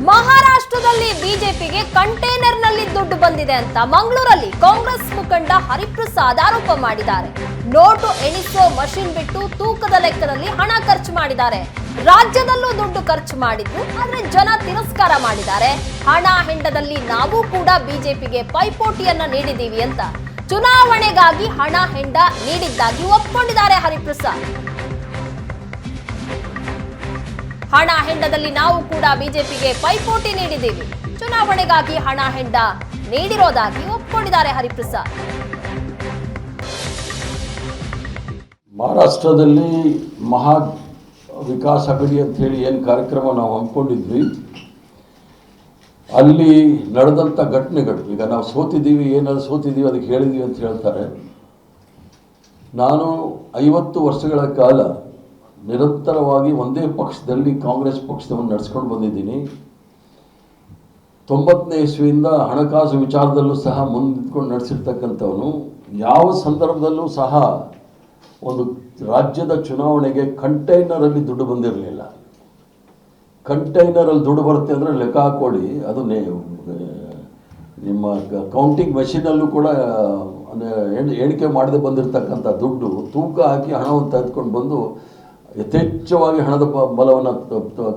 ಮಹಾರಾಷ್ಟ್ರದಲ್ಲಿ ಬಿಜೆಪಿಗೆ ಕಂಟೈನರ್ನಲ್ಲಿ ದುಡ್ಡು ಬಂದಿದೆ ಅಂತ ಮಂಗಳೂರಲ್ಲಿ ಕಾಂಗ್ರೆಸ್ ಮುಖಂಡ ಹರಿಪ್ರಸಾದ್ ಆರೋಪ ಮಾಡಿದ್ದಾರೆ. ನೋಟು ಎಣಿಸೋ ಮಷಿನ್ ಬಿಟ್ಟು ತೂಕದ ಲೆಕ್ಕದಲ್ಲಿ ಹಣ ಖರ್ಚು ಮಾಡಿದ್ದಾರೆ. ರಾಜ್ಯದಲ್ಲೂ ದುಡ್ಡು ಖರ್ಚು ಮಾಡಿದ್ರು, ಆದ್ರೆ ಜನ ತಿರಸ್ಕಾರ ಮಾಡಿದ್ದಾರೆ. ಹಣ ಹೆಂಡದಲ್ಲಿ ನಾವು ಕೂಡ ಬಿಜೆಪಿಗೆ ಪೈಪೋಟಿಯನ್ನ ನೀಡಿದೀವಿ ಅಂತ ಚುನಾವಣೆಗಾಗಿ ಹಣ ಹೆಂಡ ನೀಡಿದ್ದಾಗಿ ಒಪ್ಪಿಕೊಂಡಿದ್ದಾರೆ ಹರಿಪ್ರಸಾದ್. ಹಣ ಹೆಂಡದಲ್ಲಿ ನಾವು ಕೂಡ ಬಿಜೆಪಿಗೆ ಪೈಪೋಟಿ ನೀಡಿದ್ದೀವಿ, ಚುನಾವಣೆಗಾಗಿ ಹಣ ಹೆಂಡ ನೀಡಿರೋದಾಗಿ ಒಪ್ಪಿಕೊಂಡಿದ್ದಾರೆ ಹರಿಪ್ರಸಾದ್. ಮಹಾರಾಷ್ಟ್ರದಲ್ಲಿ ಮಹಾ ವಿಕಾಸ್ ಅಘಡಿ ಅಂತ ಹೇಳಿ ಏನು ಕಾರ್ಯಕ್ರಮ ನಾವು ಹಮ್ಮಿಕೊಂಡಿದ್ವಿ, ಅಲ್ಲಿ ನಡೆದಂಥ ಘಟನೆಗಳು, ಈಗ ನಾವು ಸೋತಿದ್ದೀವಿ, ಏನಾದ್ರು ಸೋತಿದ್ದೀವಿ ಅದಕ್ಕೆ ಹೇಳಿದ್ದೀವಿ ಅಂತ ಹೇಳ್ತಾರೆ. ನಾನು 50 ವರ್ಷಗಳ ಕಾಲ ನಿರಂತರವಾಗಿ ಒಂದೇ ಪಕ್ಷದಲ್ಲಿ ಕಾಂಗ್ರೆಸ್ ಪಕ್ಷವನ್ನು ನಡೆಸ್ಕೊಂಡು ಬಂದಿದ್ದೀನಿ. 90ನೇ ಇಸ್ವಿಯಿಂದ ಹಣಕಾಸು ವಿಚಾರದಲ್ಲೂ ಸಹ ಮುಂದಿಟ್ಕೊಂಡು ನಡೆಸಿರ್ತಕ್ಕಂಥವನು. ಯಾವ ಸಂದರ್ಭದಲ್ಲೂ ಸಹ ಒಂದು ರಾಜ್ಯದ ಚುನಾವಣೆಗೆ ಕಂಟೈನರಲ್ಲಿ ದುಡ್ಡು ಬಂದಿರಲಿಲ್ಲ. ಕಂಟೈನರಲ್ಲಿ ದುಡ್ಡು ಬರುತ್ತೆ ಅಂದರೆ ಲೆಕ್ಕ ಹಾಕ್ಕೊಳ್ಳಿ, ಅದು ನಿಮ್ಮ ಕೌಂಟಿಂಗ್ ಮೆಷಿನಲ್ಲೂ ಕೂಡ ಎಣಿಕೆ ಮಾಡದೆ ಬಂದಿರತಕ್ಕಂಥ ದುಡ್ಡು ತೂಕ ಹಾಕಿ ಹಣವನ್ನು ತೆಗೆದುಕೊಂಡು ಬಂದು ಯಥೇಚ್ಛವಾಗಿ ಹಣದ ಬಲವನ್ನು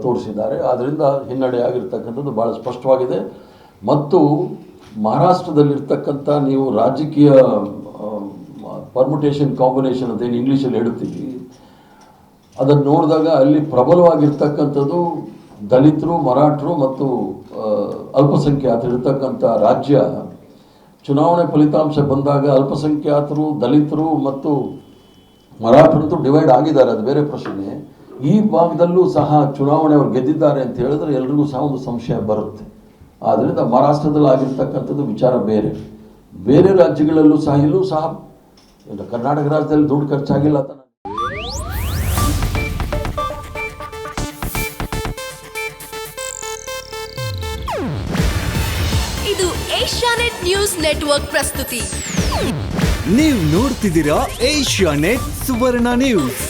ತೋರಿಸಿದ್ದಾರೆ. ಆದ್ದರಿಂದ ಹಿನ್ನಡೆ ಆಗಿರ್ತಕ್ಕಂಥದ್ದು ಭಾಳ ಸ್ಪಷ್ಟವಾಗಿದೆ. ಮತ್ತು ಮಹಾರಾಷ್ಟ್ರದಲ್ಲಿರ್ತಕ್ಕಂಥ ನೀವು ರಾಜಕೀಯ ಪರ್ಮುಟೇಷನ್ ಕಾಂಬಿನೇಷನ್ ಅಂತ ಏನು ಇಂಗ್ಲೀಷಲ್ಲಿ ಹೇಳ್ತೀವಿ, ಅದನ್ನು ನೋಡಿದಾಗ ಅಲ್ಲಿ ಪ್ರಬಲವಾಗಿರ್ತಕ್ಕಂಥದ್ದು ದಲಿತರು, ಮರಾಠರು ಮತ್ತು ಅಲ್ಪಸಂಖ್ಯಾತರು ಇರ್ತಕ್ಕಂಥ ರಾಜ್ಯ. ಚುನಾವಣೆ ಫಲಿತಾಂಶ ಬಂದಾಗ ಅಲ್ಪಸಂಖ್ಯಾತರು, ದಲಿತರು ಮತ್ತು ಮರಾಠರಂತೂ ಡಿವೈಡ್ ಆಗಿದ್ದಾರೆ, ಅದು ಬೇರೆ ಪ್ರಶ್ನೆ. ಈ ಭಾಗದಲ್ಲೂ ಸಹ ಚುನಾವಣೆ ಅವರು ಗೆದ್ದಿದ್ದಾರೆ ಅಂತ ಹೇಳಿದ್ರೆ ಎಲ್ರಿಗೂ ಸಹ ಒಂದು ಸಂಶಯ ಬರುತ್ತೆ. ಆದ್ದರಿಂದ ಮಹಾರಾಷ್ಟ್ರದಲ್ಲಿ ಆಗಿರ್ತಕ್ಕಂಥದ್ದು ವಿಚಾರ ಬೇರೆ. ಬೇರೆ ರಾಜ್ಯಗಳಲ್ಲೂ ಸಹ ಇಲ್ಲೂ ಸಹ ಕರ್ನಾಟಕ ರಾಜ್ಯದಲ್ಲಿ ದುಡ್ಡು ಖರ್ಚಾಗಿಲ್ಲ ಅಂತ ಇದು ಏಷ್ಯಾನೆಟ್ ನ್ಯೂಸ್ ನೆಟ್ವರ್ಕ್ ಪ್ರಸ್ತುತಿ. ನೀವು ನೋಡ್ತಿದ್ದೀರಾ ಏಷ್ಯಾನೆಟ್ ಸುವರ್ಣ ನ್ಯೂಸ್.